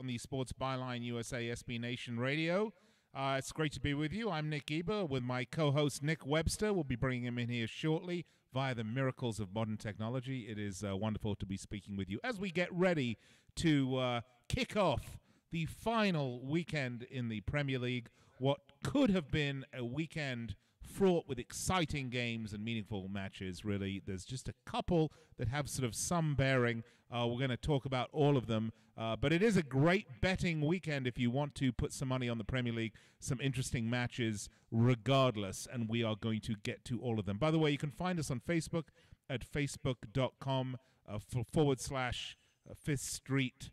on the Sports Byline USA SB Nation Radio. It's great to be with you. I'm Nick Geber with my co-host Nick Webster. We'll be bringing him in here shortly via the miracles of modern technology. It is wonderful to be speaking with you as we get ready to kick off the final weekend in the Premier League, what could have been a weekend fraught with exciting games and meaningful matches, really. There's just a couple that have sort of some bearing. We're going to talk about all of them. But it is a great betting weekend if you want to put some money on the Premier League. Some interesting matches regardless, and we are going to get to all of them. By the way, you can find us on Facebook at facebook.com/Fifth Street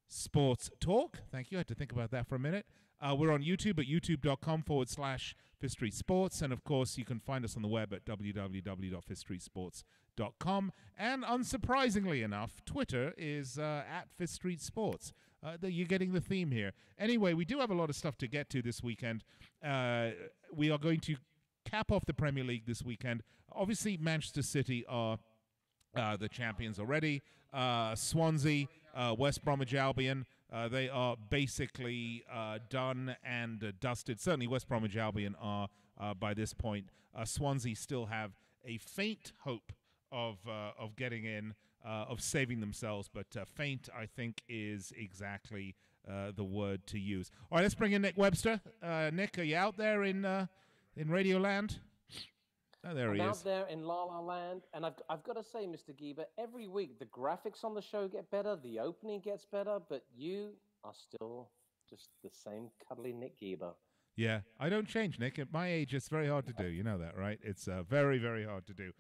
Sports Talk. Thank you. I had to think about that for a minute. We're on YouTube at youtube.com/Fifth Street Sports. And, of course, you can find us on the web at www.fifthstreetsports.com. And, unsurprisingly enough, Twitter is at Fifth Street Sports. You're getting the theme here. Anyway, we do have a lot of stuff to get to this weekend. We are going to cap off the Premier League this weekend. Obviously, Manchester City are the champions already. Swansea, West Bromwich Albion, they are basically done and dusted. Certainly West Bromwich Albion are by this point. Swansea still have a faint hope of getting in, of saving themselves, but faint, I think, is exactly the word to use. All right, let's bring in Nick Webster. Nick, are you out there in Radio Land? Oh, there he is. I'm out there in La La Land, and I've got to say, Mr. Geber, every week the graphics on the show get better, the opening gets better, but you are still just the same cuddly Nick Geber. Yeah, I don't change, Nick. At my age, it's very hard to do. You know that, right? It's very, very hard to do.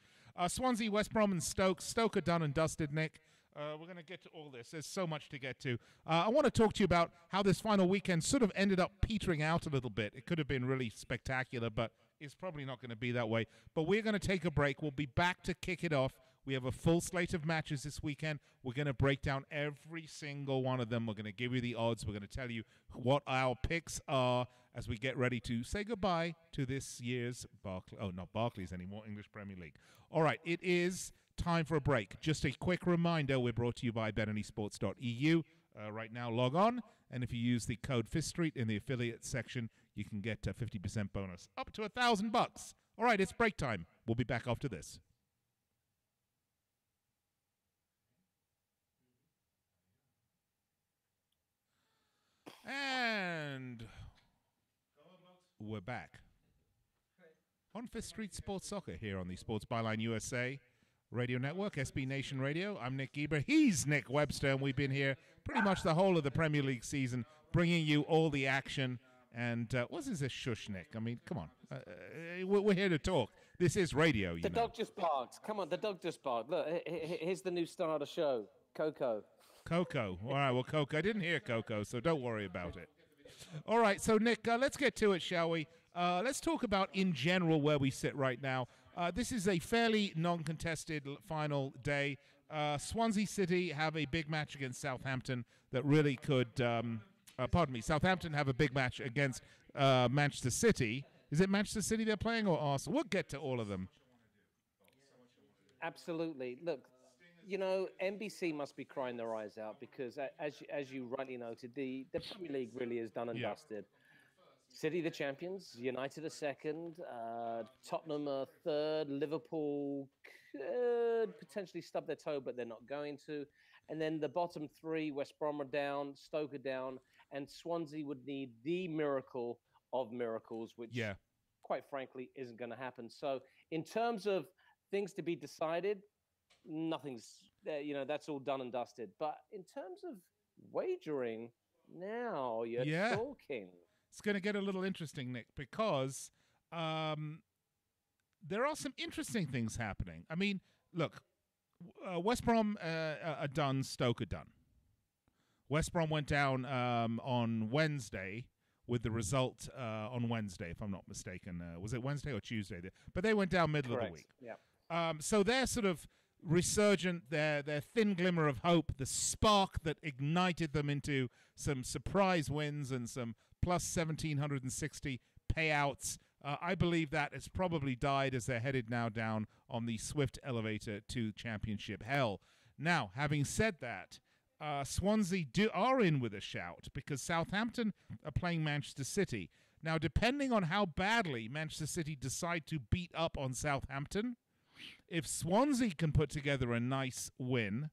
Swansea, West Brom, and Stoke. Stoke are done and dusted, Nick. We're going to get to all this. There's so much to get to. I want to talk to you about how this final weekend sort of ended up petering out a little bit. It could have been really spectacular, but it's probably not going to be that way. But we're going to take a break. We'll be back to kick it off. We have a full slate of matches this weekend. We're going to break down every single one of them. We're going to give you the odds. We're going to tell you what our picks are as we get ready to say goodbye to this year's not Barclays anymore, English Premier League. All right, it is time for a break. Just a quick reminder, we're brought to you by betanyesports.eu. Right now, log on, and if you use the code Fifth Street in the affiliate section, you can get a 50% bonus, up to $1,000. All right, it's break time. We'll be back after this. And we're back on Fifth Street Sports Soccer here on the Sports Byline USA Radio Network, SB Nation Radio. I'm Nick Geber. He's Nick Webster, and we've been here pretty much the whole of the Premier League season, bringing you all the action. And what is this shush, Nick? I mean, come on. We're here to talk. This is radio, you know. The dog just barked. Come on, the dog just barked. Look, here's the new star of the show, Coco. Coco. All right, well, Coco. I didn't hear Coco, so don't worry about it. All right, so, Nick, let's get to it, shall we? Let's talk about, in general, where we sit right now. This is a fairly non-contested final day. Swansea City have a big match against Southampton that really could... Southampton have a big match against Manchester City. Is it Manchester City they're playing or Arsenal? We'll get to all of them. Absolutely. Look, you know, NBC must be crying their eyes out because, as you rightly noted, the Premier League really is done and dusted. City the champions, United are second, Tottenham are third, Liverpool could potentially stub their toe, but they're not going to. And then the bottom three, West Brom are down, Stoke are down, and Swansea would need the miracle of miracles, which, quite frankly, isn't going to happen. So in terms of things to be decided, nothing's, that's all done and dusted. But in terms of wagering, now you're talking. It's going to get a little interesting, Nick, because there are some interesting things happening. I mean, look, West Brom are done, Stoke are done. West Brom went down on Wednesday with the result on Wednesday, if I'm not mistaken. Was it Wednesday or Tuesday? But they went down middle of the week. Yeah. So they're sort of resurgent, their thin glimmer of hope, the spark that ignited them into some surprise wins and some plus 1,760 payouts. I believe that has probably died as they're headed now down on the swift elevator to championship hell. Now, having said that, Swansea are in with a shout because Southampton are playing Manchester City. Now, depending on how badly Manchester City decide to beat up on Southampton, if Swansea can put together a nice win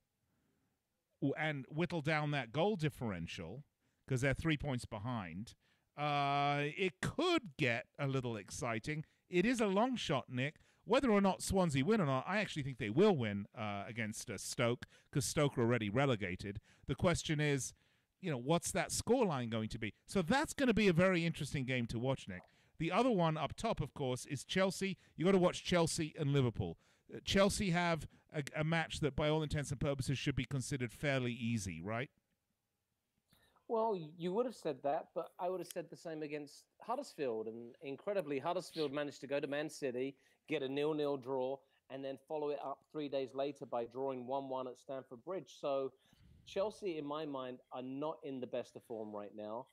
and whittle down that goal differential, because they're 3 points behind, it could get a little exciting. It is a long shot, Nick. Whether or not Swansea win or not, I actually think they will win against Stoke, because Stoke are already relegated. The question is, what's that scoreline going to be? So that's going to be a very interesting game to watch, Nick. The other one up top, of course, is Chelsea. You got to watch Chelsea and Liverpool. Chelsea have a match that, by all intents and purposes, should be considered fairly easy, right? Well, you would have said that, but I would have said the same against Huddersfield. And incredibly, Huddersfield managed to go to Man City, get a 0-0 draw, and then follow it up 3 days later by drawing 1-1 at Stamford Bridge. So Chelsea, in my mind, are not in the best of form right now.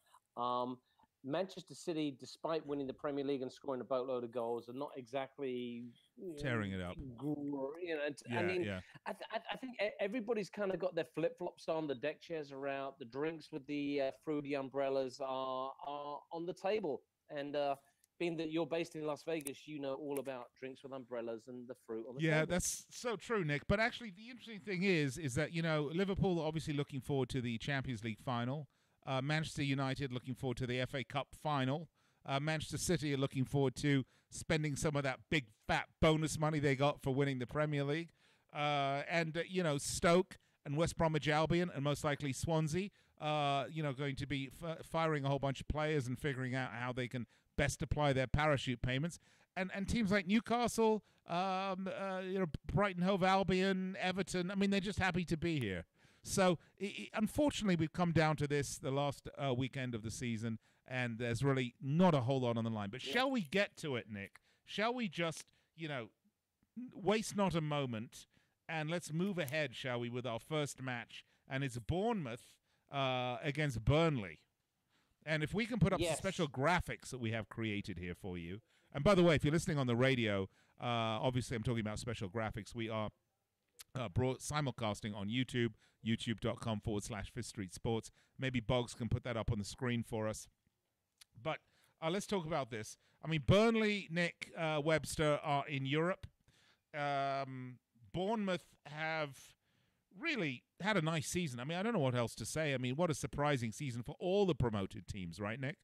Manchester City, despite winning the Premier League and scoring a boatload of goals, are not exactly tearing it up. I think everybody's kind of got their flip-flops on. The deck chairs are out. The drinks with the fruity umbrellas are on the table. And being that you're based in Las Vegas, you know all about drinks with umbrellas and the fruit on the table. Yeah, that's so true, Nick. But actually, the interesting thing is that, Liverpool are obviously looking forward to the Champions League final. Manchester United looking forward to the FA Cup final. Manchester City are looking forward to spending some of that big fat bonus money they got for winning the Premier League. Stoke and West Bromwich Albion and most likely Swansea, going to be firing a whole bunch of players and figuring out how they can best apply their parachute payments. And teams like Newcastle, Brighton Hove Albion, Everton, they're just happy to be here. So, unfortunately, we've come down to this, the last weekend of the season, and there's really not a whole lot on the line. But shall we get to it, Nick? Shall we just, waste not a moment, and let's move ahead, shall we, with our first match, and it's Bournemouth against Burnley. And if we can put up some special graphics that we have created here for you. And by the way, if you're listening on the radio, obviously I'm talking about special graphics. We are simulcasting on YouTube, youtube.com/Fifth Street Sports. Maybe Boggs can put that up on the screen for us. But let's talk about this. Burnley, Nick Webster are in Europe. Bournemouth have really had a nice season. I don't know what else to say. What a surprising season for all the promoted teams, right, Nick?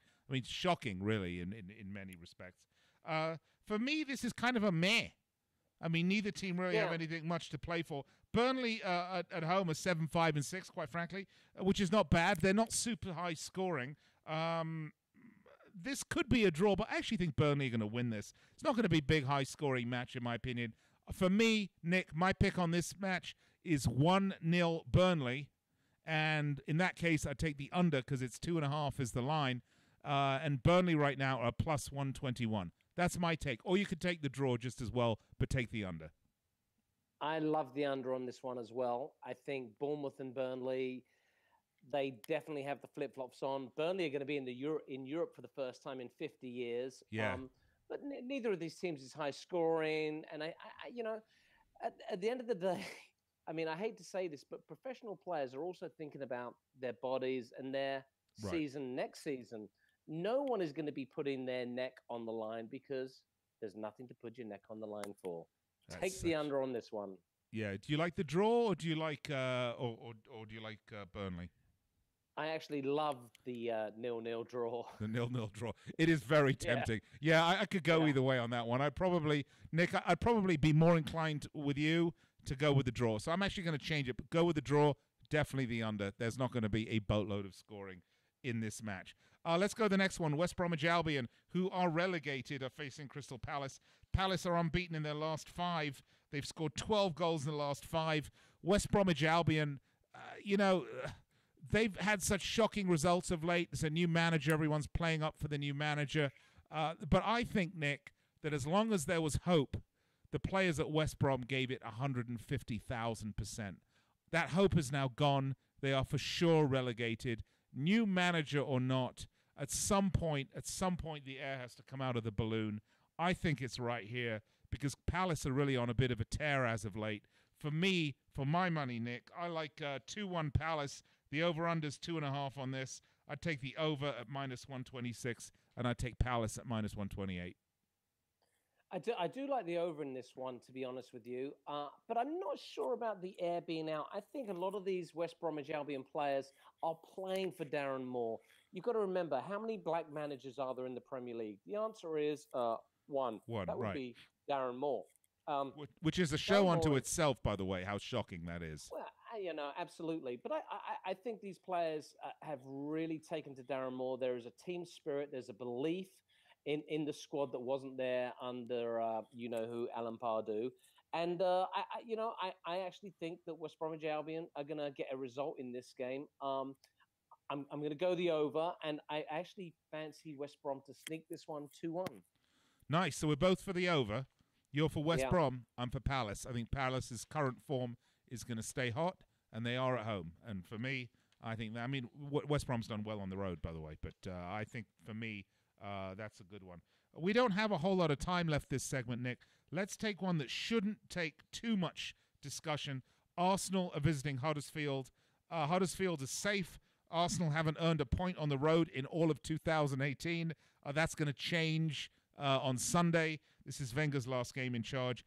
Shocking, really, in many respects. For me, this is kind of a meh. Neither team really have anything much to play for. Burnley at home are 7-5-6, quite frankly, which is not bad. They're not super high scoring. This could be a draw, but I actually think Burnley are going to win this. It's not going to be a big high scoring match, in my opinion. For me, Nick, my pick on this match is 1-0 Burnley. And in that case, I take the under because it's 2.5 is the line. And Burnley right now are plus 121. That's my take. Or you could take the draw just as well, but take the under. I love the under on this one as well. I think Bournemouth and Burnley, they definitely have the flip-flops on. Burnley are going to be in Europe for the first time in 50 years. Yeah. But neither of these teams is high scoring. And at the end of the day, I hate to say this, but professional players are also thinking about their bodies and their season next season. No one is going to be putting their neck on the line because there's nothing to put your neck on the line for. Take the under on this one. Yeah. Do you like the draw, or do you like or do you like Burnley? I actually love the 0-0 draw. The 0-0 draw. It is very tempting. Yeah, I could go either way on that one. I'd probably be more inclined with you to go with the draw. So I'm actually going to change it. But go with the draw. Definitely the under. There's not going to be a boatload of scoring in this match. Let's go to the next one. West Bromwich Albion, who are relegated, are facing Crystal Palace. Palace are unbeaten in their last 5. They've scored 12 goals in the last 5. West Bromwich Albion, they've had such shocking results of late. There's a new manager. Everyone's playing up for the new manager. But I think, Nick, that as long as there was hope, the players at West Brom gave it 150,000%. That hope is now gone. They are for sure relegated. New manager or not, at some point, the air has to come out of the balloon. I think it's right here because Palace are really on a bit of a tear as of late. for me, for my money, Nick, I like 2-1 Palace. The over-under's 2.5 on this. I'd take the over at -126, and I'd take Palace at -128. I do like the over in this one, to be honest with you. But I'm not sure about the air being out. I think a lot of these West Bromwich Albion players are playing for Darren Moore. You've got to remember, how many black managers are there in the Premier League? The answer is one. One, That would right. be Darren Moore. Which is a show unto itself, by the way, how shocking that is. Well, absolutely. But I think these players have really taken to Darren Moore. There is a team spirit. There's a belief in the squad that wasn't there under who, Alan Pardew. And I actually think that West Bromwich Albion are going to get a result in this game. I'm going to go the over, and I actually fancy West Brom to sneak this one 2-1. Nice. So we're both for the over. You're for West Brom. I'm for Palace. I think Palace's current form is going to stay hot, and they are at home. And for me, I think that, West Brom's done well on the road, by the way. But I think for me, that's a good one. We don't have a whole lot of time left this segment, Nick. Let's take one that shouldn't take too much discussion. Arsenal are visiting Huddersfield. Huddersfield is safe. Arsenal haven't earned a point on the road in all of 2018. That's going to change on Sunday. This is Wenger's last game in charge.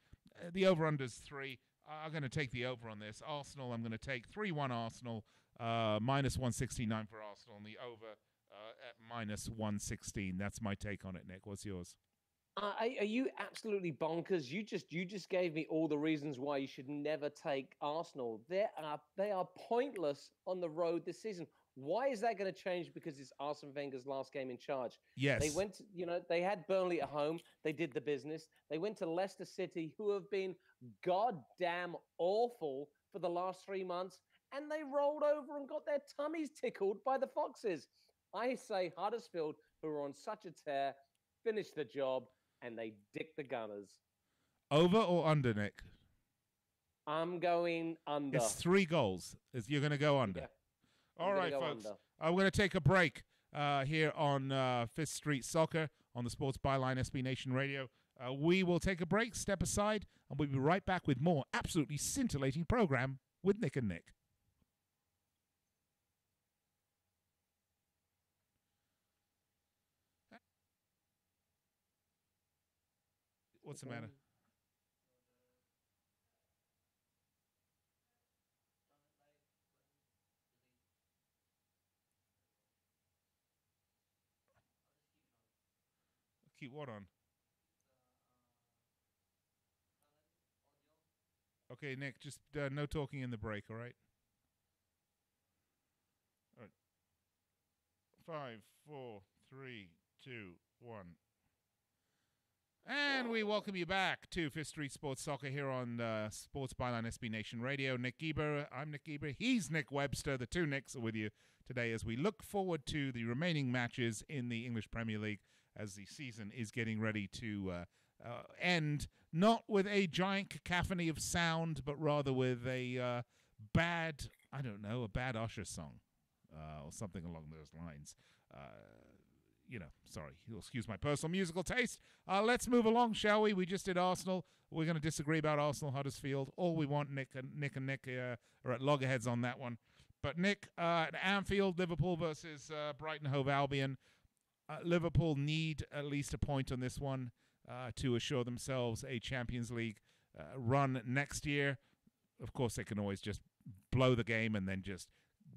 The over-under is 3. I'm going to take the over on this. Arsenal, I'm going to take 3-1 Arsenal, -169 for Arsenal, and the over at -116. That's my take on it, Nick. What's yours? Are you absolutely bonkers? You just gave me all the reasons why you should never take Arsenal. They are pointless on the road this season. Why is that going to change? Because it's Arsene Wenger's last game in charge. Yes. They went, they had Burnley at home. They did the business. They went to Leicester City, who have been goddamn awful for the last 3 months, and they rolled over and got their tummies tickled by the Foxes. I say Huddersfield, who are on such a tear, finish the job, and they dick the Gunners. Over or under, Nick? I'm going under. It's 3 goals. You're going to go under. Yeah. All right, folks. We're going to take a break here on Fifth Street Soccer on the Sports Byline SB Nation Radio. We will take a break, step aside, and we'll be right back with more absolutely scintillating program with Nick and Nick. What's the matter? Keep what on? Okay, Nick, just no talking in the break, all right? All right. 5, 4, 3, 2, 1. And we welcome you back to Fifth Street Sports Soccer here on Sports Byline SB Nation Radio. Nick Geber, I'm Nick Geber. He's Nick Webster. The two Nicks are with you today as we look forward to the remaining matches in the English Premier League as the season is getting ready to end, not with a giant cacophony of sound, but rather with a bad Usher song or something along those lines. Sorry, you'll excuse my personal musical taste. Let's move along, shall we? We just did Arsenal. We're going to disagree about Arsenal Huddersfield. All we want, Nick and Nick are at loggerheads on that one. But Nick, at Anfield, Liverpool versus Brighton Hove Albion. Liverpool need at least a point on this one to assure themselves a Champions League run next year. Of course, they can always just blow the game and then just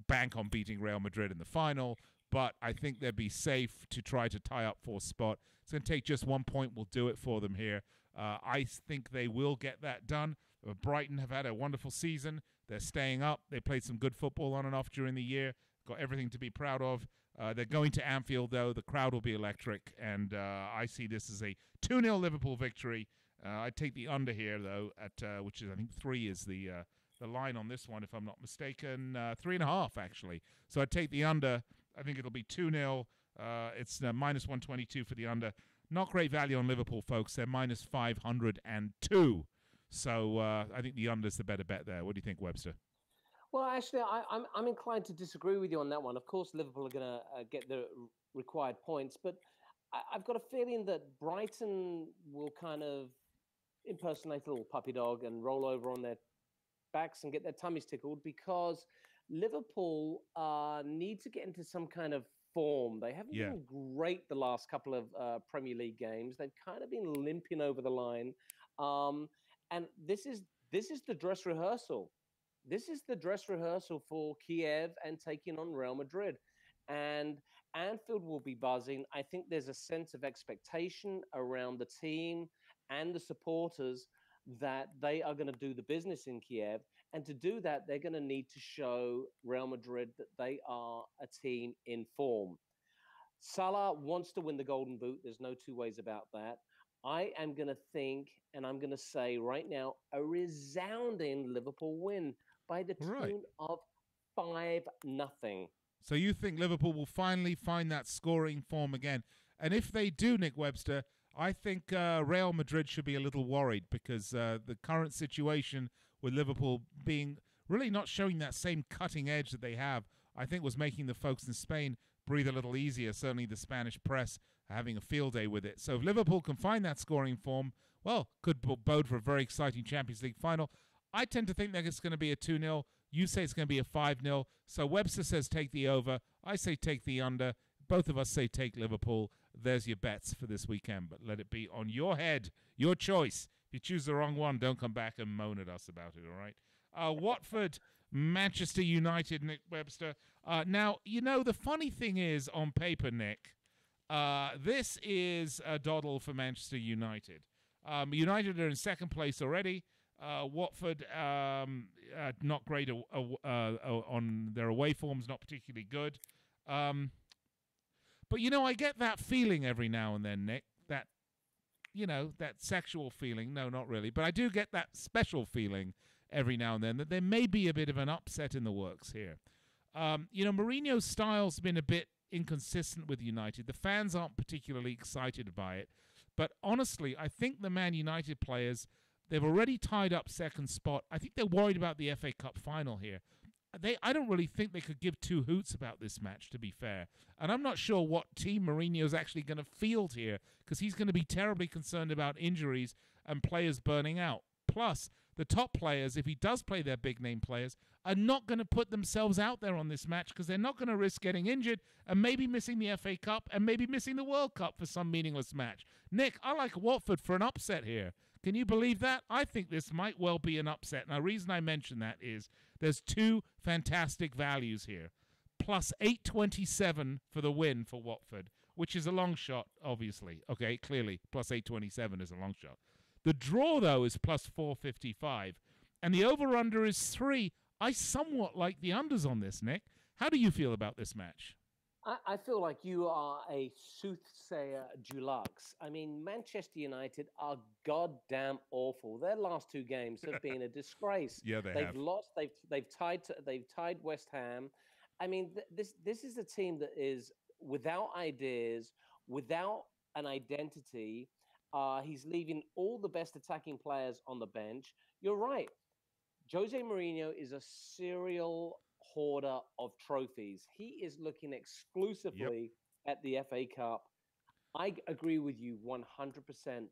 bank on beating Real Madrid in the final. But I think they'd be safe to try to tie up for a spot. It's going to take just 1 point. We'll do it for them here. I think they will get that done. Brighton have had a wonderful season. They're staying up. They played some good football on and off during the year. Got everything to be proud of. They're going to Anfield, though. The crowd will be electric. And I see this as a 2-0 Liverpool victory. I take the under here, though, at which is, I think, 3 is the line on this one, if I'm not mistaken. 3.5, actually. So I take the under. I think it'll be 2-0. It's -122 for the under. Not great value on Liverpool, folks. They're -502. So I think the under's the better bet there. What do you think, Webster? Well, actually, I'm inclined to disagree with you on that one. Of course, Liverpool are going to get the required points, but I've got a feeling that Brighton will kind of impersonate a little puppy dog and roll over on their backs and get their tummies tickled because Liverpool need to get into some kind of form. They haven't Yeah. been great the last couple of Premier League games. They've kind of been limping over the line, and this is the dress rehearsal. This is the dress rehearsal for Kiev and taking on Real Madrid. And Anfield will be buzzing. I think there's a sense of expectation around the team and the supporters that they are going to do the business in Kiev. And to do that, they're going to need to show Real Madrid that they are a team in form. Salah wants to win the Golden Boot. There's no two ways about that. I am going to think, and I'm going to say right now, a resounding Liverpool win by the Right. tune of 5-0. So you think Liverpool will finally find that scoring form again? And if they do, Nick Webster, I think Real Madrid should be a little worried because the current situation with Liverpool being really not showing that same cutting edge that they have, I think was making the folks in Spain breathe a little easier. Certainly the Spanish press having a field day with it. So if Liverpool can find that scoring form, well, could bode for a very exciting Champions League final. I tend to think that it's going to be a 2-0. You say it's going to be a 5-0. So Webster says take the over. I say take the under. Both of us say take Liverpool. There's your bets for this weekend, but let it be on your head, your choice. If you choose the wrong one, don't come back and moan at us about it, all right? Watford, Manchester United, Nick Webster. Now, you know, the funny thing is, on paper, Nick, this is a doddle for Manchester United. United are in second place already. Watford, not great on their away forms, not particularly good. But, you know, I get that feeling every now and then, Nick, that, you know, that sexual feeling. No, not really. But I do get that special feeling every now and then that there may be a bit of an upset in the works here. You know, Mourinho's style's been a bit inconsistent with United. The fans aren't particularly excited by it. But honestly, I think the Man United players, they've already tied up second spot. I think they're worried about the FA Cup final here. I don't really think they could give two hoots about this match, to be fair. And I'm not sure what team Mourinho's actually going to field here, because he's going to be terribly concerned about injuries and players burning out. Plus, the top players, if he does play their big-name players, are not going to put themselves out there on this match because they're not going to risk getting injured and maybe missing the FA Cup and maybe missing the World Cup for some meaningless match. Nick, I like Watford for an upset here. Can you believe that? I think this might well be an upset. And the reason I mention that is there's two fantastic values here. Plus 827 for the win for Watford, which is a long shot, obviously. Okay, clearly, plus 827 is a long shot. The draw, though, is plus 455. And the over-under is 3. I somewhat like the unders on this, Nick. How do you feel about this match? I feel like you are a soothsayer deluxe. I mean, Manchester United are goddamn awful. Their last two games have been a disgrace. Yeah, they've have lost. They've tied West Ham. I mean, this is a team that is without ideas, without an identity. He's leaving all the best attacking players on the bench. You're right. Jose Mourinho is a serial hoarder of trophies. He is looking exclusively at the FA Cup. I agree with you 100%.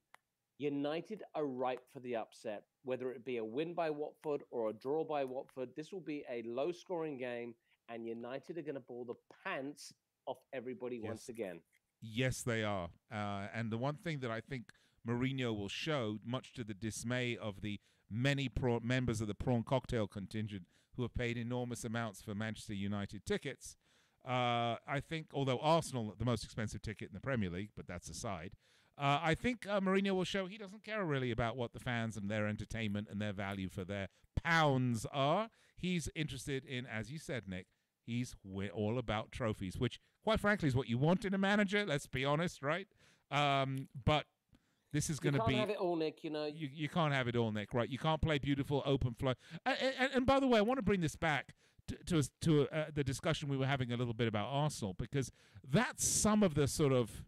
United are ripe for the upset, whether it be a win by Watford or a draw by Watford. This will be a low-scoring game, and United are going to ball the pants off everybody once again. Yes, they are. And the one thing that I think Mourinho will show, much to the dismay of the many members of the prawn cocktail contingent who have paid enormous amounts for Manchester United tickets, I think, although Arsenal, the most expensive ticket in the Premier League, but that's aside, I think Mourinho will show he doesn't care really about what the fans and their entertainment and their value for their pounds are. He's interested in, as you said, Nick, he's all about trophies, which, quite frankly, is what you want in a manager. Let's be honest, right? But this is going to be... You can't have it all, Nick, you know. You can't have it all, Nick, right? You can't play beautiful open flow. And by the way, I want to bring this back to the discussion we were having a little bit about Arsenal, because that's some of the sort of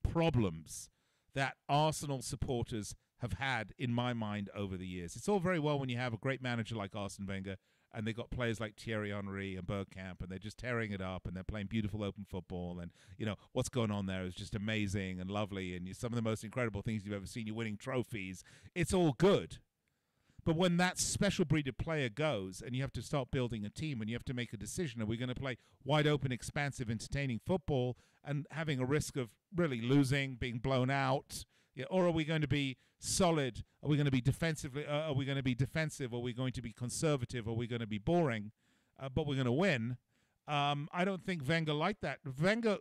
problems that Arsenal supporters have had, in my mind, over the years. It's all very well when you have a great manager like Arsene Wenger, and they've got players like Thierry Henry and Bergkamp, and they're just tearing it up, and they're playing beautiful open football, and, you know, what's going on there is just amazing and lovely, and some of the most incredible things you've ever seen. You're winning trophies. It's all good. But when that special breed of player goes and you have to start building a team and you have to make a decision, are we going to play wide open, expansive, entertaining football and having a risk of really losing, being blown out? Yeah, or are we going to be solid? Are we going to be defensively? Are we going to be defensive? Are we going to be conservative? Are we going to be boring? But we're going to win. I don't think Wenger liked that. Wenger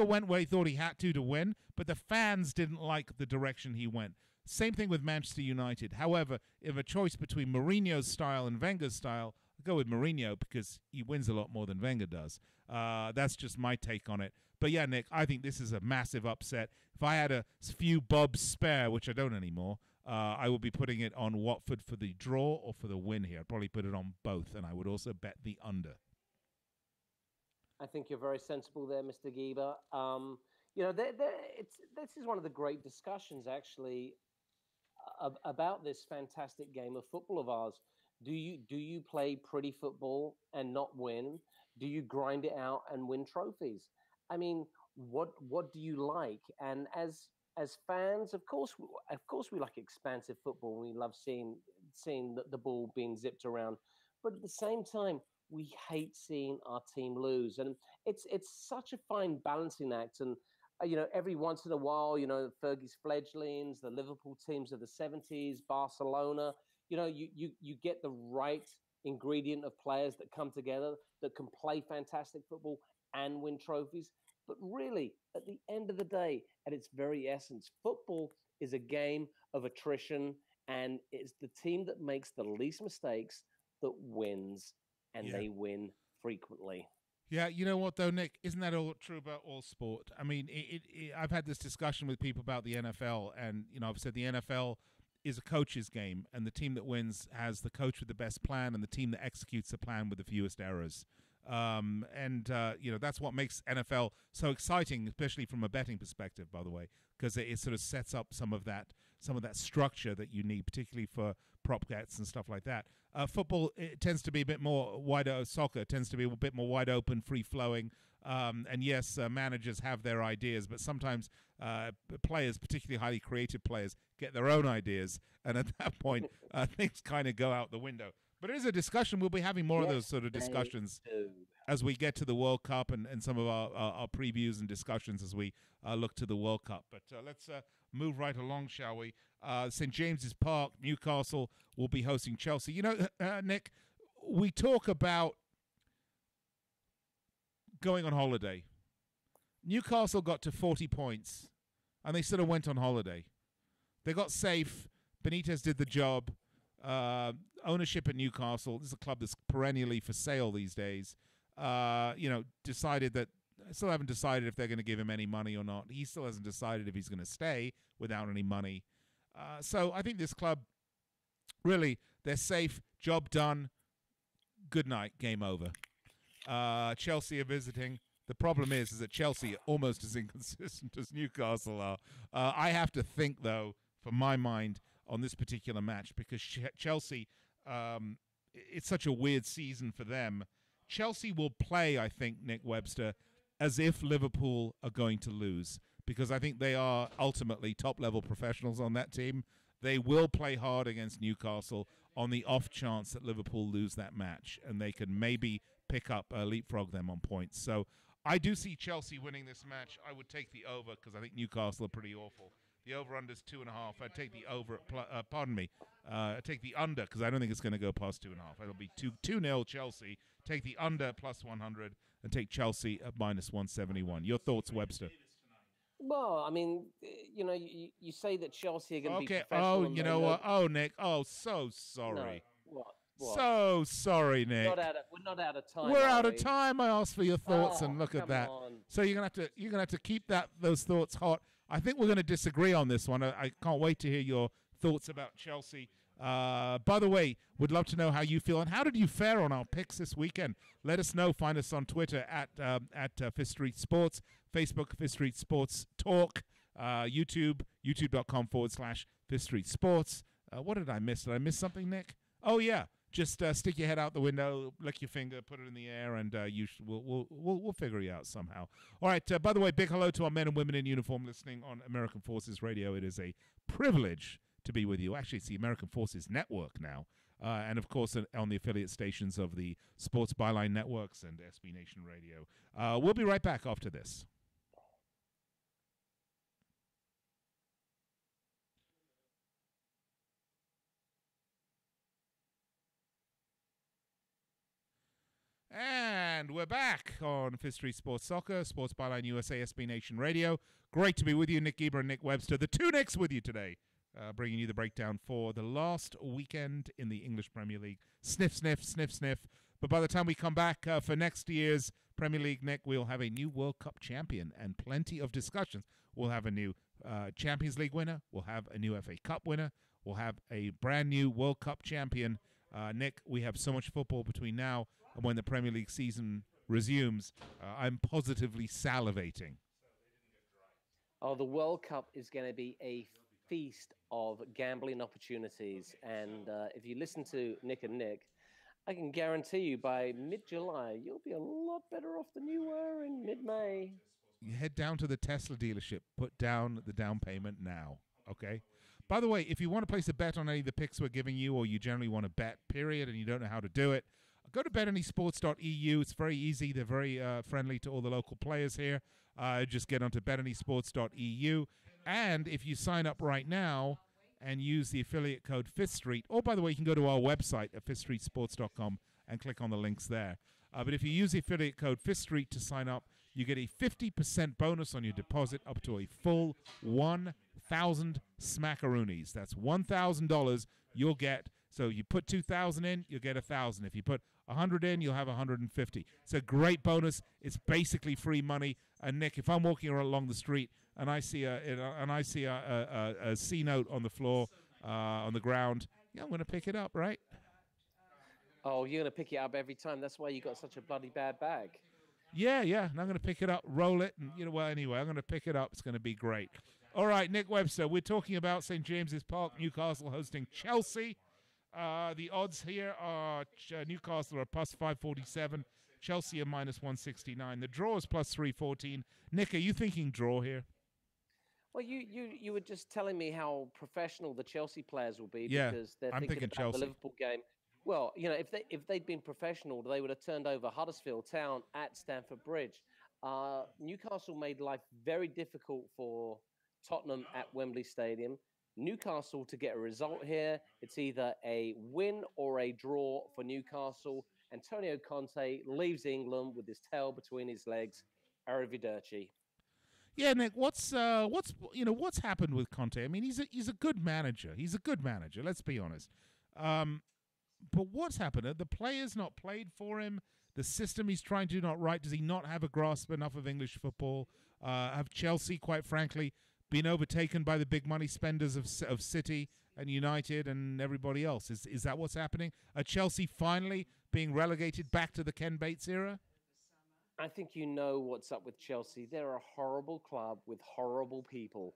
went where he thought he had to win, but the fans didn't like the direction he went. Same thing with Manchester United. However, if a choice between Mourinho's style and Wenger's style, I'll go with Mourinho because he wins a lot more than Wenger does. That's just my take on it. But yeah, Nick, I think this is a massive upset. If I had a few bobs spare, which I don't anymore, I would be putting it on Watford for the draw or for the win here. I'd probably put it on both, and I would also bet the under. I think you're very sensible there, Mr. Geber. This is one of the great discussions, actually, about this fantastic game of football of ours. Do you play pretty football and not win? Do you grind it out and win trophies? I mean, what do you like? And as fans, of course, we like expansive football. We love seeing the ball being zipped around, but at the same time, we hate seeing our team lose. And it's such a fine balancing act. And every once in a while, Fergie's fledglings, the Liverpool teams of the 70s, Barcelona, you get the right ingredient of players that come together that can play fantastic football and win trophies. But really, at the end of the day, at its very essence, football is a game of attrition, and it's the team that makes the least mistakes that wins, and they win frequently. Yeah, you know what though, Nick? Isn't that all true about all sport? I mean, I've had this discussion with people about the NFL, and I've said the NFL is a coach's game, and the team that wins has the coach with the best plan, and the team that executes the plan with the fewest errors. That's what makes NFL so exciting, especially from a betting perspective, by the way, because it sort of sets up some of that structure that you need, particularly for prop bets and stuff like that. Football, it tends to be a bit more soccer tends to be a bit more wide open, free flowing. And yes, managers have their ideas, but sometimes players, particularly highly creative players, get their own ideas, and at that point, things kind of go out the window. But it is a discussion. We'll be having more of those sort of discussions as we get to the World Cup and some of our previews and discussions as we look to the World Cup. But let's move right along, shall we? St. James's Park, Newcastle will be hosting Chelsea. Nick, we talk about going on holiday. Newcastle got to 40 points, and they sort of went on holiday. They got safe. Benitez did the job. Ownership at Newcastle, this is a club that's perennially for sale these days, decided that, still haven't decided if they're going to give him any money or not. He still hasn't decided if he's going to stay without any money. So I think this club, really, they're safe, job done, good night, game over. Chelsea are visiting. The problem is that Chelsea are almost as inconsistent as Newcastle are. I have to think, though, for my mind, on this particular match, because Chelsea, it's such a weird season for them. Chelsea will play, I think, Nick Webster, as if Liverpool are going to lose, because I think they are ultimately top-level professionals on that team. They will play hard against Newcastle on the off chance that Liverpool lose that match, and they can maybe leapfrog them on points. So I do see Chelsea winning this match. I would take the over because I think Newcastle are pretty awful. The over-under is 2.5. I'd take the over. I'd take the under because I don't think it's going to go past 2.5. It'll be 2-0 Chelsea. Take the under plus 100 and take Chelsea at minus 171. Your thoughts, Webster? Well, I mean, you say that Chelsea are going to be professional. Oh, you know what? Oh, Nick. Oh, so sorry. No. What? So sorry, Nick. We're not out of time. We're out of time. I asked for your thoughts, and look at that. On. So you're gonna have to keep those thoughts hot. I think we're going to disagree on this one. I can't wait to hear your thoughts about Chelsea. By the way, would love to know how you feel and how did you fare on our picks this weekend. Let us know. Find us on Twitter at Fifth Street Sports, Facebook Fifth Street Sports Talk, YouTube youtube.com/Fifth Street Sports. What did I miss? Did I miss something, Nick? Oh yeah, just stick your head out the window, lick your finger, put it in the air, and we'll figure you out somehow. All right. By the way, big hello to our men and women in uniform listening on American Forces Radio. It is a privilege to be with you. Actually, it's the American Forces Network now. And, of course, on the affiliate stations of the Sports Byline Networks and SB Nation Radio. We'll be right back after this. And we're back on Fifth Street Sports Soccer, Sports Byline USA, SB Nation Radio. Great to be with you, Nick Geber and Nick Webster. The two Nicks with you today, bringing you the breakdown for the last weekend in the English Premier League. Sniff, sniff, sniff, sniff. But by the time we come back for next year's Premier League, Nick, we'll have a new World Cup champion and plenty of discussions. We'll have a new Champions League winner. We'll have a new FA Cup winner. We'll have a brand new World Cup champion. Nick, we have so much football between now and when the Premier League season resumes. I'm positively salivating. Oh, the World Cup is going to be a feast of gambling opportunities. And if you listen to Nick and Nick, I can guarantee you by mid-July, you'll be a lot better off than you were in mid-May. You head down to the Tesla dealership, put down the down payment now, okay? By the way, if you want to place a bet on any of the picks we're giving you, or you generally want to bet, period, and you don't know how to do it, go to betanysports.eu. It's very easy. They're very friendly to all the local players here. Just get onto betanysports.eu. And if you sign up right now and use the affiliate code Fifth Street, or by the way, you can go to our website at fifthstreetsports.com and click on the links there. But if you use the affiliate code Fifth Street to sign up, you get a 50% bonus on your deposit up to a full 1,000 smackaroonies. That's $1,000 you'll get. So you put 2,000 in, you'll get 1,000. If you put 100 in, you'll have 150. It's a great bonus. It's basically free money. And Nick, if I'm walking along the street and I see a C note on the floor, on the ground, yeah, I'm going to pick it up, right? Oh, you're going to pick it up every time. That's why you got such a bloody bad bag. Yeah. And I'm going to pick it up, roll it, and anyway, I'm going to pick it up. It's going to be great. All right, Nick Webster, we're talking about St. James's Park, Newcastle hosting Chelsea. The odds here are Newcastle are plus 547, Chelsea are minus 169. The draw is plus 314. Nick, are you thinking draw here? Well, you were just telling me how professional the Chelsea players will be because they're I'm thinking thinking about Chelsea. the Liverpool game. Well, if they'd been professional, they would have turned over Huddersfield Town at Stamford Bridge. Newcastle made life very difficult for Tottenham at Wembley Stadium. Newcastle to get a result here. It's either a win or a draw for Newcastle. Antonio Conte leaves England with his tail between his legs. Arrivederci. Yeah, Nick, what's happened with Conte? I mean, he's a good manager. He's a good manager, let's be honest. But what's happened? Have the players not played for him? The system he's trying to do not right? Does he not have a grasp enough of English football? Have Chelsea, quite frankly, been overtaken by the big money spenders of City and United and everybody else? Is that what's happening? Are Chelsea finally being relegated back to the Ken Bates era? I think you know what's up with Chelsea. They're a horrible club with horrible people.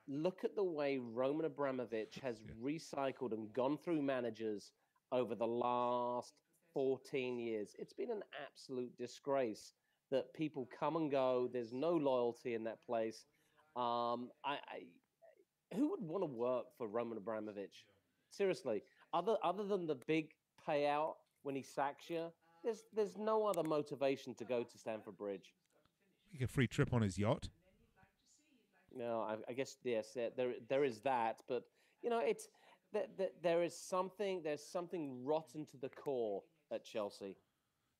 Look at the way Roman Abramovich has recycled and gone through managers over the last 14 years. It's been an absolute disgrace that people come and go. There's no loyalty in that place. Who would want to work for Roman Abramovich? Seriously, other than the big payout when he sacks you, there's no other motivation to go to Stamford Bridge. You get a free trip on his yacht. No, I guess yes, there is that, but it's there's something rotten to the core at Chelsea.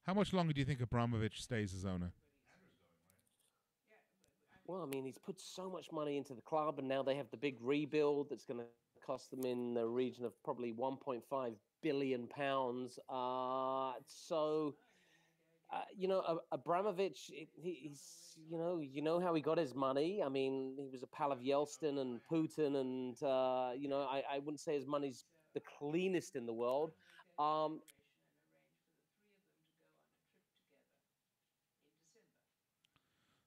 How much longer do you think Abramovich stays as owner? Well, I mean, he's put so much money into the club, and now they have the big rebuild that's going to cost them in the region of probably £1.5 billion. Abramovich, he's how he got his money. I mean, he was a pal of Yeltsin and Putin, and I wouldn't say his money's the cleanest in the world.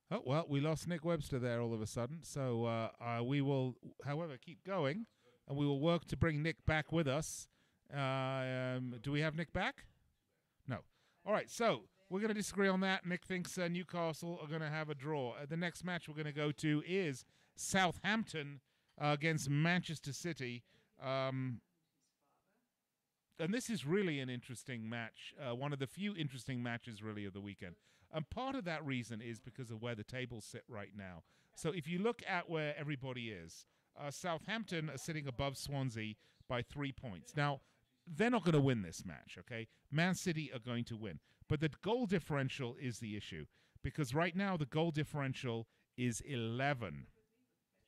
Oh, well, we lost Nick Webster there all of a sudden. So we will, however, keep going, and we will work to bring Nick back with us. Do we have Nick back? No. All right, so we're going to disagree on that. Nick thinks Newcastle are going to have a draw. The next match we're going to go to is Southampton against Manchester City. And this is really an interesting match, one of the few interesting matches really of the weekend. And part of that reason is because of where the tables sit right now. So if you look at where everybody is, Southampton are sitting above Swansea by 3 points. Now, they're not going to win this match, okay? Man City are going to win. But the goal differential is the issue, because right now the goal differential is 11.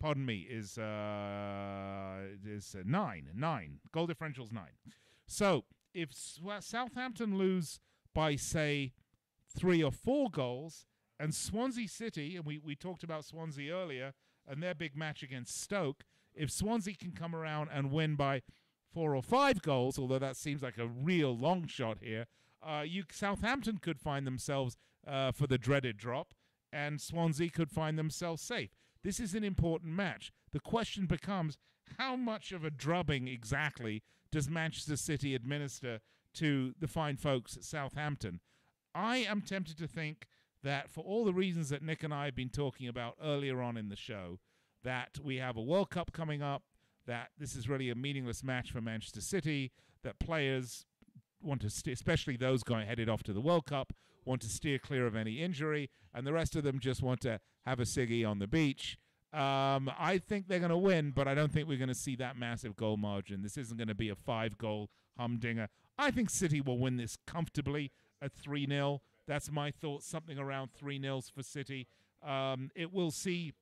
Pardon me, is 9. 9. Goal differential's 9. So if Southampton lose by, say, 3 or 4 goals, and Swansea City, and we talked about Swansea earlier, and their big match against Stoke, if Swansea can come around and win by 4 or 5 goals, although that seems like a real long shot here, Southampton could find themselves for the dreaded drop, and Swansea could find themselves safe. This is an important match. The question becomes, how much of a drubbing exactly does Manchester City administer to the fine folks at Southampton? I am tempted to think that for all the reasons that Nick and I have been talking about earlier on in the show, that we have a World Cup coming up, that this is really a meaningless match for Manchester City, that players want to, especially those headed off to the World Cup, want to steer clear of any injury, and the rest of them just want to have a ciggy on the beach. I think they're going to win, but I don't think we're going to see that massive goal margin. This isn't going to be a 5-goal humdinger. I think City will win this comfortably at 3-0. That's my thought, something around 3-0 for City. It will see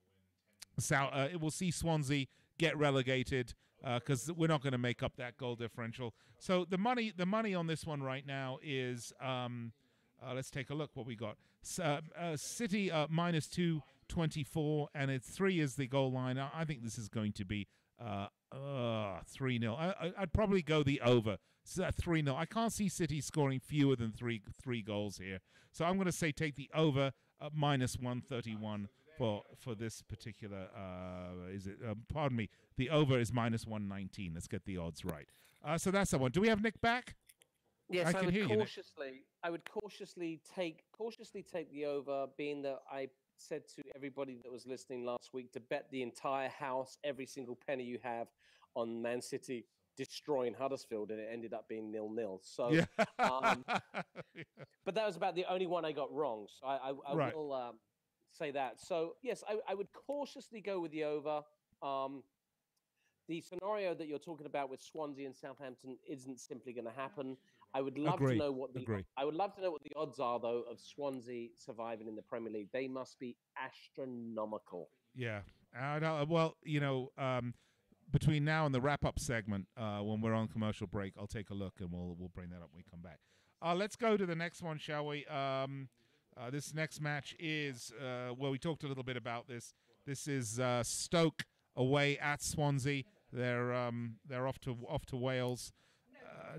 Swansea get relegated because we're not going to make up that goal differential. So the money on this one right now is let's take a look what we got. City minus 224, and it's 3 is the goal line. I think this is going to be 3-0. I'd probably go the over. So 3-0. I can't see City scoring fewer than three goals here. So I'm going to say take the over at minus 131 for this particular. Pardon me. The over is minus 119. Let's get the odds right. So that's the one. Do we have Nick back? Yes, I would cautiously take the over, being that I said to everybody that was listening last week to bet the entire house, every single penny you have, on Man City destroying Huddersfield, and it ended up being 0-0. So, yeah. But that was about the only one I got wrong. So I right. will say that. So yes, I would cautiously go with the over. The scenario that you're talking about with Swansea and Southampton isn't simply going to happen. I would love to know what the odds are, though, of Swansea surviving in the Premier League. They must be astronomical. Yeah. Well, between now and the wrap-up segment, when we're on commercial break, I'll take a look and we'll bring that up when we come back. Let's go to the next one, shall we? This next match is we talked a little bit about this. This is Stoke away at Swansea. They're off to Wales.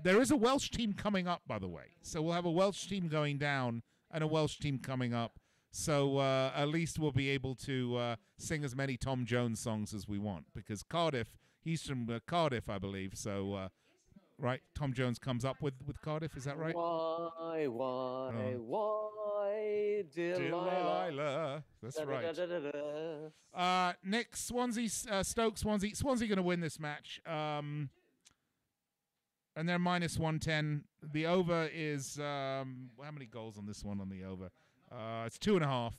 There is a Welsh team coming up, by the way. So we'll have a Welsh team going down and a Welsh team coming up. So at least we'll be able to sing as many Tom Jones songs as we want, because he's from Cardiff, I believe. So, right, Tom Jones comes up with Cardiff. Is that right? Why, Delilah? That's right. Nick, Stoke, Swansea going to win this match. And they're minus 110. The over is how many goals on this one on the over? It's 2.5.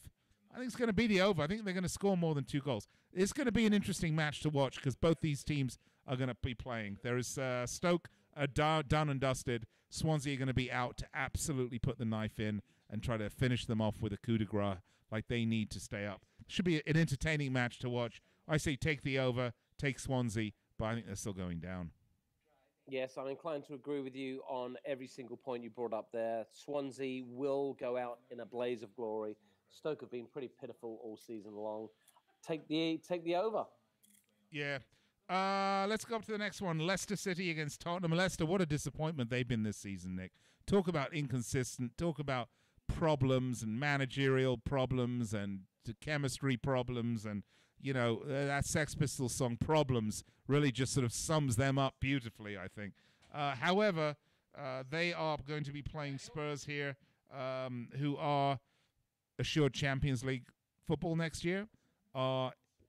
I think it's going to be the over. I think they're going to score more than 2 goals. It's going to be an interesting match to watch because both these teams are going to be playing. There is Stoke done and dusted. Swansea are going to be out to absolutely put the knife in and try to finish them off with a coup de grace like they need to stay up. Should be an entertaining match to watch. I say take the over, take Swansea, but I think they're still going down. Yes, I'm inclined to agree with you on every single point you brought up there. Swansea will go out in a blaze of glory. Stoke have been pretty pitiful all season long. Take the over. Yeah. Let's go up to the next one. Leicester City against Tottenham. Leicester, what a disappointment they've been this season, Nick. Talk about inconsistent. Talk about problems and managerial problems and chemistry problems and, that Sex Pistols song, Problems, really just sort of sums them up beautifully, I think. However, they are going to be playing Spurs here, who are assured Champions League football next year,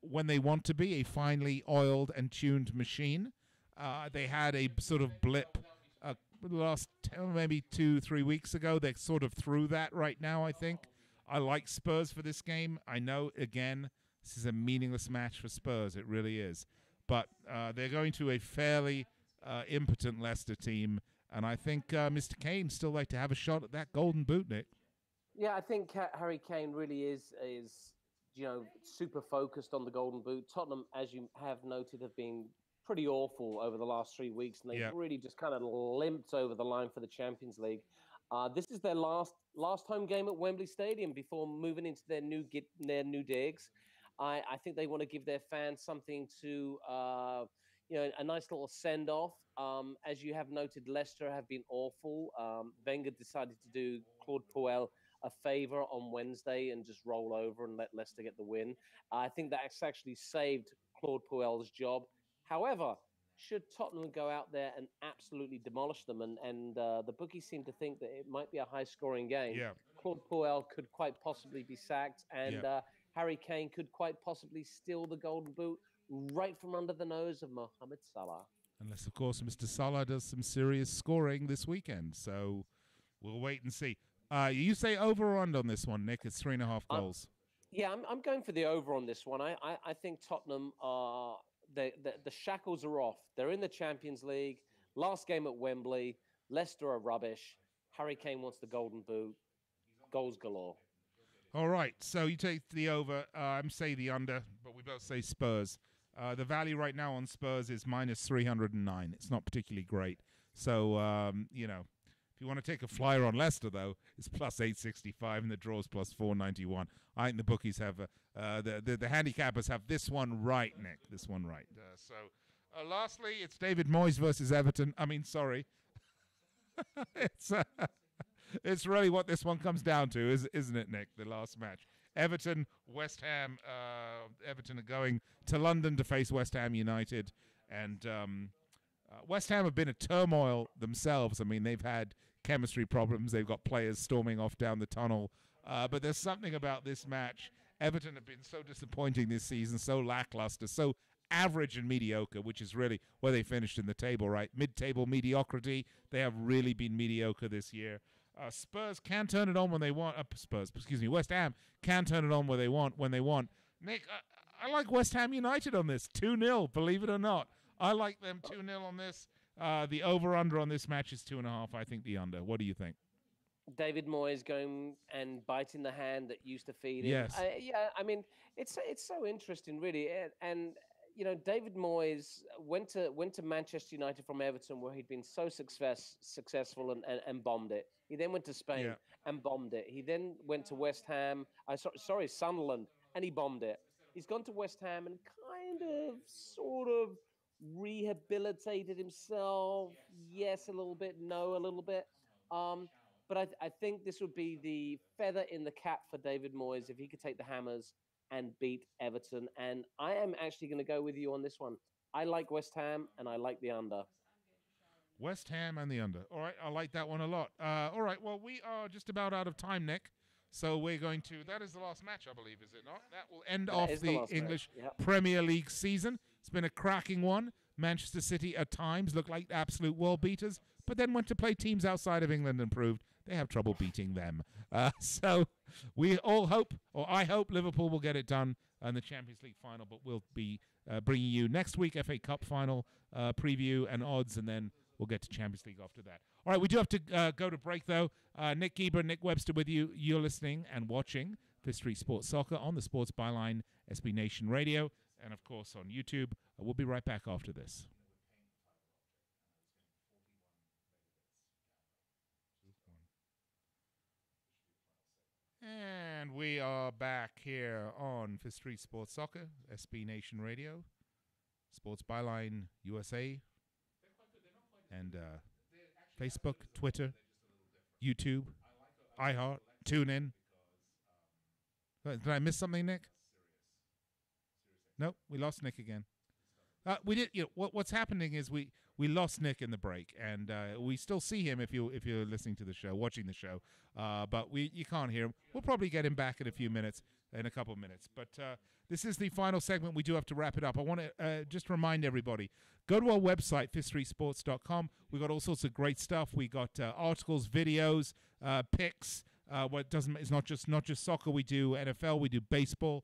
when they want to be a finely oiled and tuned machine. They had a sort of blip last maybe 2-3 weeks ago. They're sort of through that right now, I think. I like Spurs for this game. I know, again, this is a meaningless match for Spurs. It really is. But they're going to a fairly impotent Leicester team. And I think Mr. Kane still like to have a shot at that golden boot, Nick. Yeah, I think Harry Kane really is super focused on the golden boot. Tottenham, as you have noted, have been pretty awful over the last 3 weeks, and they've really just kind of limped over the line for the Champions League. This is their last home game at Wembley Stadium before moving into their new digs. I think they want to give their fans something to a nice little send off. As you have noted, Leicester have been awful. Wenger decided to do Claude Puel a favor on Wednesday and just roll over and let Leicester get the win. I think that's actually saved Claude Puel's job. However, should Tottenham go out there and absolutely demolish them, and the bookies seem to think that it might be a high-scoring game, Claude Puel could quite possibly be sacked, and Harry Kane could quite possibly steal the golden boot right from under the nose of Mohamed Salah. Unless, of course, Mr. Salah does some serious scoring this weekend. So we'll wait and see. You say over or under on this one, Nick? It's 3.5 goals. I'm going for the over on this one. I think Tottenham are the shackles are off. They're in the Champions League. Last game at Wembley. Leicester are rubbish. Harry Kane wants the golden boot. Goals galore. All right. So you take the over. I'm say the under, but we both say Spurs. The value right now on Spurs is minus 309. It's not particularly great. So if you want to take a flyer on Leicester, though, it's plus 865 and the draw's plus 491. I think the bookies have the handicappers have this one right, Nick. This one right. Lastly, it's David Moyes versus Everton. I mean, sorry, it's really what this one comes down to, isn't it, Nick? The last match. Everton, West Ham. Everton are going to London to face West Ham United, and West Ham have been a turmoil themselves. I mean, they've had chemistry problems. They've got players storming off down the tunnel. But there's something about this match. Everton have been so disappointing this season, so lackluster, so average and mediocre, which is really where they finished in the table, right? Mid-table mediocrity. They have really been mediocre this year. Spurs can turn it on when they want. West Ham can turn it on when they want. Nick, I like West Ham United on this. 2-0, believe it or not. I like them 2-0 on this. The over-under on this match is 2.5. I think the under. What do you think? David Moyes going and biting the hand that used to feed him. Yes. I mean, it's so interesting, really. And David Moyes went to Manchester United from Everton, where he'd been so successful and bombed it. He then went to Spain and bombed it. He then went to West Ham. Sunderland, and he bombed it. He's gone to West Ham and sort of rehabilitated himself. Yes, a little bit. No, a little bit. But I think this would be the feather in the cap for David Moyes if he could take the Hammers and beat Everton. And I am actually going to go with you on this one. I like West Ham, and I like the under. West Ham and the under. All right, I like that one a lot. All right, well, we are just about out of time, Nick. So we're going to, that is the last match, I believe, is it not? That will end off the English Premier League season. It's been a cracking one. Manchester City at times looked like absolute world beaters, but then went to play teams outside of England and proved they have trouble beating them. So we all hope, or I hope, Liverpool will get it done in the Champions League final, but we'll be bringing you next week FA Cup final preview and odds, and then we'll get to Champions League after that. All right, we do have to go to break, though. Nick Geber and Nick Webster with you. You're listening and watching Fifth Street Sports Soccer on the Sports Byline SB Nation Radio, and, of course, on YouTube. We'll be right back after this. And we are back here on Fifth Street Sports Soccer, SB Nation Radio, Sports Byline USA, and Facebook, Twitter, YouTube, iHeart, TuneIn. Did I miss something, Nick? Nope, we lost Nick again. We did. What's happening is we lost Nick in the break, and we still see him if you're listening to the show, watching the show. But you can't hear him. We'll probably get him back in a couple of minutes. But this is the final segment. We do have to wrap it up. I want to just remind everybody: go to our website, fifthstreetsports.com. We got all sorts of great stuff. We got articles, videos, picks. It's not just soccer. We do NFL. We do baseball.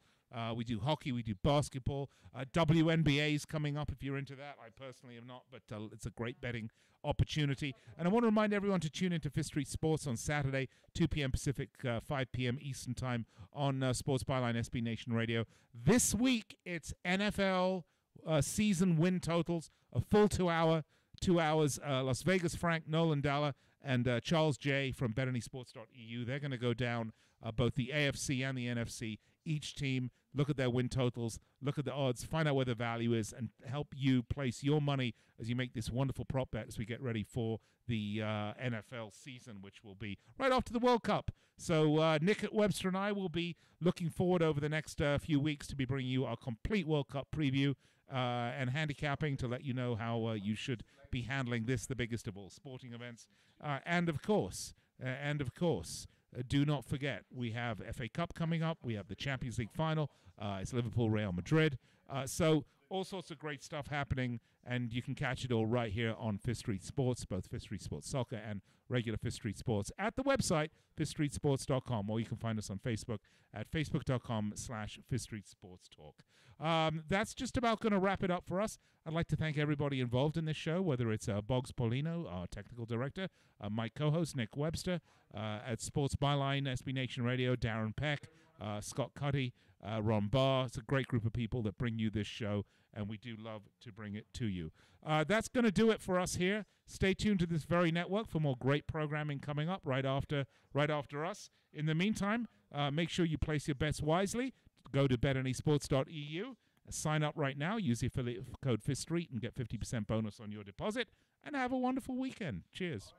We do hockey, we do basketball. WNBA is coming up if you're into that. I personally am not, but it's a great betting opportunity. And I want to remind everyone to tune into Fifth Street Sports on Saturday, 2 p.m. Pacific, 5 p.m. Eastern Time on Sports Byline SB Nation Radio. This week, it's NFL season win totals, a full 2 hours. Las Vegas Frank, Nolan Dalla, and Charles J. from BetAnySports.eu. They're going to go down both the AFC and the NFC. Each team, look at their win totals, look at the odds, find out where the value is, and help you place your money as you make this wonderful prop bet as we get ready for the NFL season, which will be right after the World Cup. So Nick Webster and I will be looking forward over the next few weeks to be bringing you our complete World Cup preview and handicapping to let you know how you should be handling this, the biggest of all sporting events. And of course, do not forget, we have FA Cup coming up. We have the Champions League final. It's Liverpool-Real Madrid. So all sorts of great stuff happening, and you can catch it all right here on Fifth Street Sports, both Fifth Street Sports Soccer and regular Fifth Street Sports at the website, fifthstreetsports.com, or you can find us on Facebook at facebook.com/Fifth Street Sports Talk. That's just about going to wrap it up for us. I'd like to thank everybody involved in this show, whether it's Boggs Paulino, our technical director, my co-host, Nick Webster, at Sports Byline, SB Nation Radio, Darren Peck, Scott Cuddy, Ron Barr. It's a great group of people that bring you this show, and we do love to bring it to you. That's going to do it for us here. Stay tuned to this very network for more great programming coming up right after us. In the meantime, make sure you place your bets wisely. Go to betanysports.eu. Sign up right now. Use the affiliate code Fifth Street and get 50% bonus on your deposit. And have a wonderful weekend. Cheers.